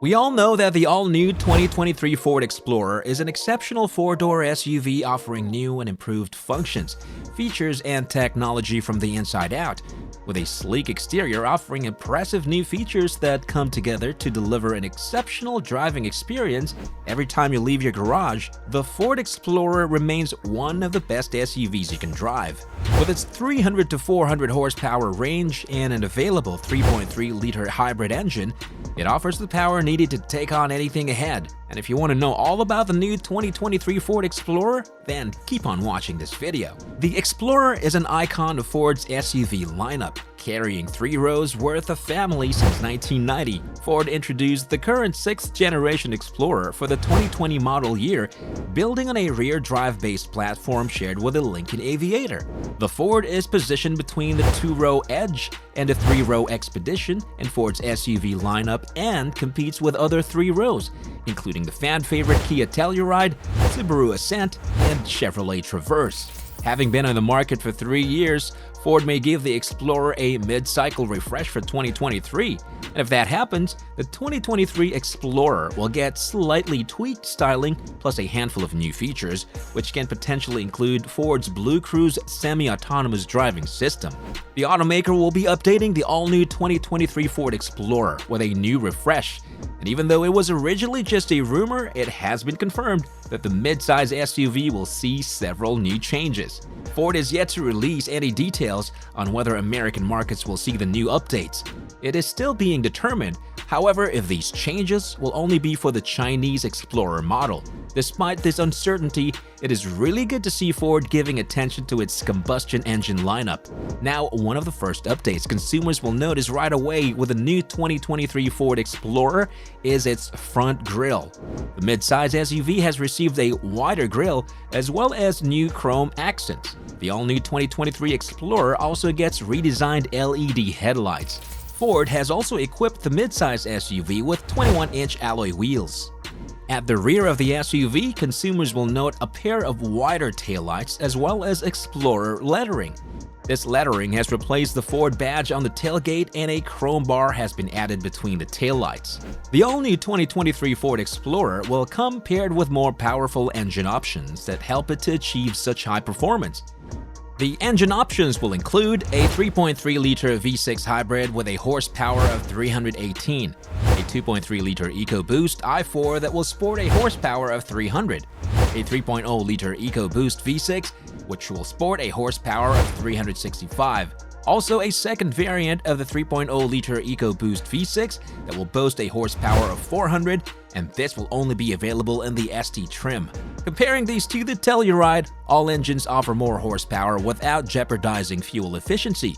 We all know that the all-new 2023 Ford Explorer is an exceptional four-door SUV offering new and improved functions, features, and technology from the inside out. With a sleek exterior offering impressive new features that come together to deliver an exceptional driving experience every time you leave your garage, the Ford Explorer remains one of the best SUVs you can drive. With its 300 to 400 horsepower range and an available 3.3-liter hybrid engine, it offers the power needed to take on anything ahead. And if you want to know all about the new 2023 Ford Explorer, then keep on watching this video. The Explorer is an icon of Ford's SUV lineup. Carrying 3 rows worth of family since 1990, Ford introduced the current 6th-generation Explorer for the 2020 model year, building on a rear-drive-based platform shared with the Lincoln Aviator. The Ford is positioned between the 2-row Edge and the 3-row Expedition in Ford's SUV lineup and competes with other 3 rows, including the fan-favorite Kia Telluride, Subaru Ascent, and Chevrolet Traverse. Having been on the market for 3 years, Ford may give the Explorer a mid-cycle refresh for 2023, and if that happens, the 2023 Explorer will get slightly tweaked styling plus a handful of new features, which can potentially include Ford's Blue Cruise semi-autonomous driving system. The automaker will be updating the all-new 2023 Ford Explorer with a new refresh, and even though it was originally just a rumor, it has been confirmed that the midsize SUV will see several new changes. Ford is yet to release any details on whether American markets will see the new updates. It is still being determined, however, if these changes will only be for the Chinese Explorer model. Despite this uncertainty, it is really good to see Ford giving attention to its combustion engine lineup. Now, one of the first updates consumers will notice right away with the new 2023 Ford Explorer is its front grille. The midsize SUV has received a wider grille as well as new chrome accents. The all-new 2023 Explorer also gets redesigned LED headlights. Ford has also equipped the midsize SUV with 21-inch alloy wheels. At the rear of the SUV, consumers will note a pair of wider taillights as well as Explorer lettering. This lettering has replaced the Ford badge on the tailgate and a chrome bar has been added between the taillights. The all-new 2023 Ford Explorer will come paired with more powerful engine options that help it to achieve such high performance. The engine options will include a 3.3-liter V6 hybrid with a horsepower of 318, a 2.3-liter EcoBoost i4 that will sport a horsepower of 300, a 3.0-liter EcoBoost V6 which will sport a horsepower of 365, also a second variant of the 3.0-liter EcoBoost V6 that will boast a horsepower of 400, and this will only be available in the ST trim. Comparing these to the Telluride, all engines offer more horsepower without jeopardizing fuel efficiency.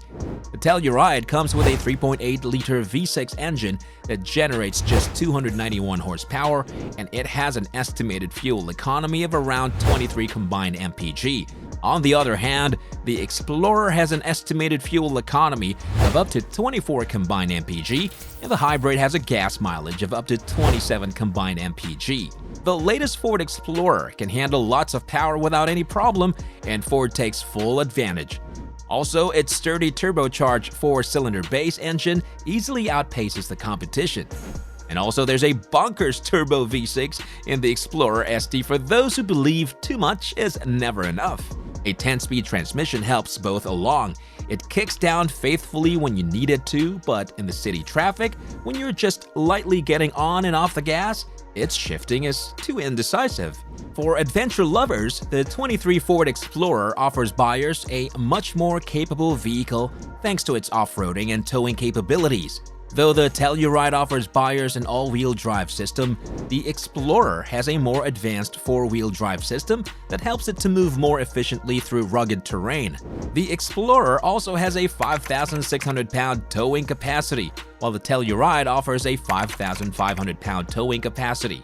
The Telluride comes with a 3.8-liter V6 engine that generates just 291 horsepower, and it has an estimated fuel economy of around 23 combined mpg. On the other hand, the Explorer has an estimated fuel economy of up to 24 combined mpg, and the hybrid has a gas mileage of up to 27 combined mpg. The latest Ford Explorer can handle lots of power without any problem, and Ford takes full advantage. Also, its sturdy turbocharged 4-cylinder base engine easily outpaces the competition. And also, there's a bonkers turbo V6 in the Explorer ST for those who believe too much is never enough. A 10-speed transmission helps both along. It kicks down faithfully when you need it to, but in the city traffic, when you're just lightly getting on and off the gas, its shifting is too indecisive. For adventure lovers, the 23 Ford Explorer offers buyers a much more capable vehicle thanks to its off-roading and towing capabilities. Though the Telluride offers buyers an all-wheel drive system, the Explorer has a more advanced 4-wheel drive system that helps it to move more efficiently through rugged terrain. The Explorer also has a 5,600-pound towing capacity, while the Telluride offers a 5,500-pound towing capacity.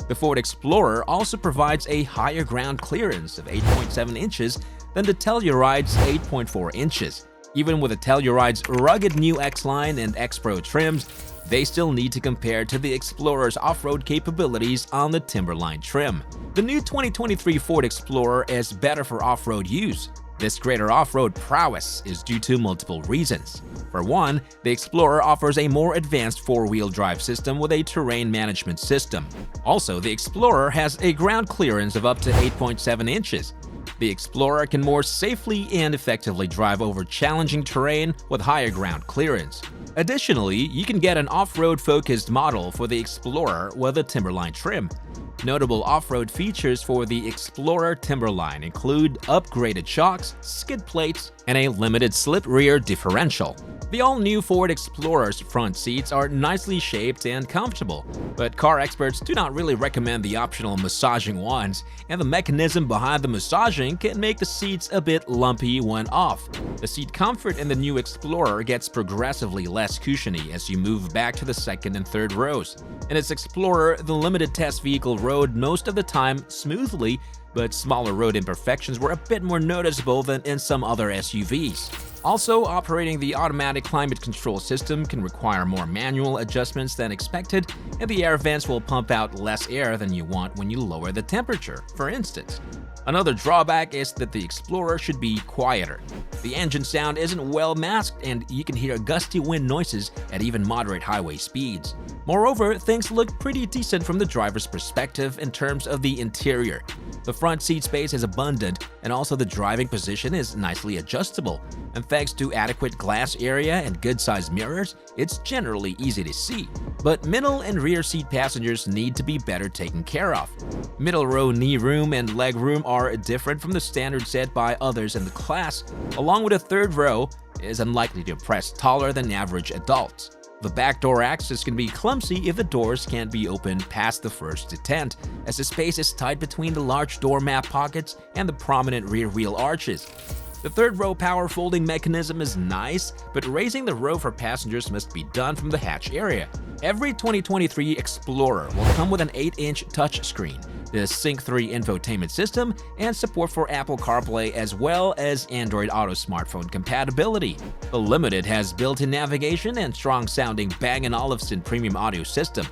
The Ford Explorer also provides a higher ground clearance of 8.7 inches than the Telluride's 8.4 inches. Even with the Telluride's rugged new X-Line and X-Pro trims, they still need to compare to the Explorer's off-road capabilities on the Timberline trim. The new 2023 Ford Explorer is better for off-road use. This greater off-road prowess is due to multiple reasons. For one, the Explorer offers a more advanced four-wheel drive system with a terrain management system. Also, the Explorer has a ground clearance of up to 8.7 inches. The Explorer can more safely and effectively drive over challenging terrain with higher ground clearance. Additionally, you can get an off-road focused model for the Explorer with a Timberline trim. Notable off-road features for the Explorer Timberline include upgraded shocks, skid plates, and a limited slip rear differential. The all-new Ford Explorer's front seats are nicely shaped and comfortable, but car experts do not really recommend the optional massaging ones, and the mechanism behind the massaging can make the seats a bit lumpy when off. The seat comfort in the new Explorer gets progressively less cushiony as you move back to the second and third rows. In its Explorer, the limited test vehicle rode most of the time smoothly, but smaller road imperfections were a bit more noticeable than in some other SUVs. Also, operating the automatic climate control system can require more manual adjustments than expected, and the air vents will pump out less air than you want when you lower the temperature, for instance. Another drawback is that the Explorer should be quieter. The engine sound isn't well masked, and you can hear gusty wind noises at even moderate highway speeds. Moreover, things look pretty decent from the driver's perspective in terms of the interior. The front seat space is abundant, and also the driving position is nicely adjustable. And thanks to adequate glass area and good-sized mirrors, it's generally easy to see. But middle and rear seat passengers need to be better taken care of. Middle row knee room and leg room are different from the standard set by others in the class, along with a third row is unlikely to impress taller than average adults. The back door access can be clumsy if the doors can't be opened past the first detent, as the space is tight between the large door mat pockets and the prominent rear wheel arches. The third row power folding mechanism is nice, but raising the row for passengers must be done from the hatch area. Every 2023 Explorer will come with an 8-inch touchscreen, the Sync 3 infotainment system, and support for Apple CarPlay as well as Android Auto smartphone compatibility. The Limited has built-in navigation and strong-sounding Bang & Olufsen premium audio system.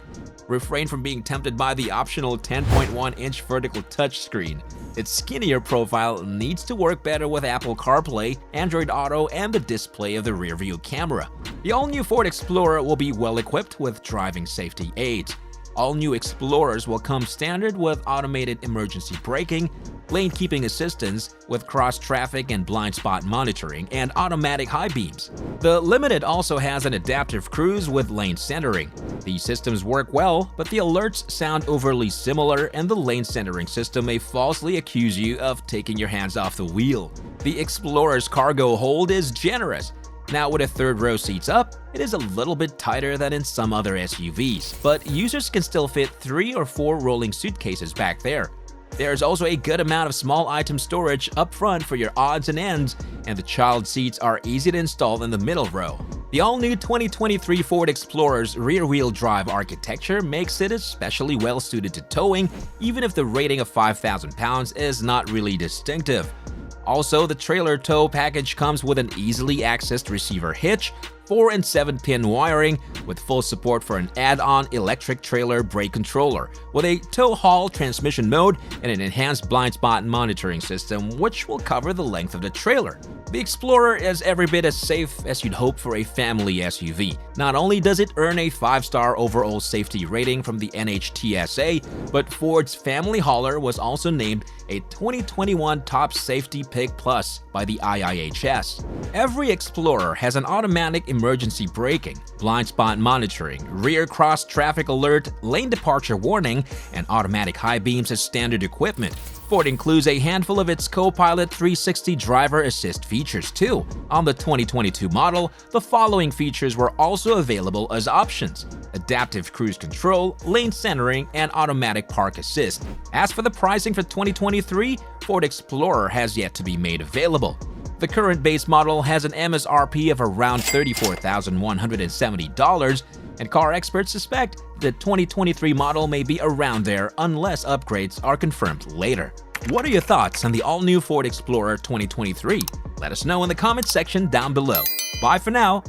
Refrain from being tempted by the optional 10.1-inch vertical touchscreen. Its skinnier profile needs to work better with Apple CarPlay, Android Auto, and the display of the rear-view camera. The all-new Ford Explorer will be well-equipped with driving safety aids. All new Explorers will come standard with automated emergency braking, lane keeping assistance with cross-traffic and blind spot monitoring, and automatic high beams. The Limited also has an adaptive cruise with lane centering. These systems work well, but the alerts sound overly similar, and the lane centering system may falsely accuse you of taking your hands off the wheel. The Explorer's cargo hold is generous. Now, with a third row seats up, it is a little bit tighter than in some other SUVs, but users can still fit 3 or 4 rolling suitcases back there. There's also a good amount of small item storage up front for your odds and ends, and the child seats are easy to install in the middle row. The all-new 2023 Ford Explorer's rear-wheel drive architecture makes it especially well-suited to towing, even if the rating of 5,000 pounds is not really distinctive. Also, the trailer tow package comes with an easily accessed receiver hitch, 4 and 7-pin wiring, with full support for an add-on electric trailer brake controller, with a tow-haul transmission mode and an enhanced blind spot monitoring system, which will cover the length of the trailer. The Explorer is every bit as safe as you'd hope for a family SUV. Not only does it earn a 5-star overall safety rating from the NHTSA, but Ford's Family Hauler was also named a 2021 Top Safety Pick Plus by the IIHS. Every Explorer has an automatic emergency braking, blind spot monitoring, rear cross traffic alert, lane departure warning, and automatic high beams as standard equipment. Ford includes a handful of its Co-Pilot 360 driver assist features too. On the 2022 model, the following features were also available as options: adaptive cruise control, lane centering, and automatic park assist. As for the pricing for 2023, Ford Explorer has yet to be made available. The current base model has an MSRP of around $34,170, and car experts suspect the 2023 model may be around there unless upgrades are confirmed later. What are your thoughts on the all-new Ford Explorer 2023? Let us know in the comments section down below. Bye for now.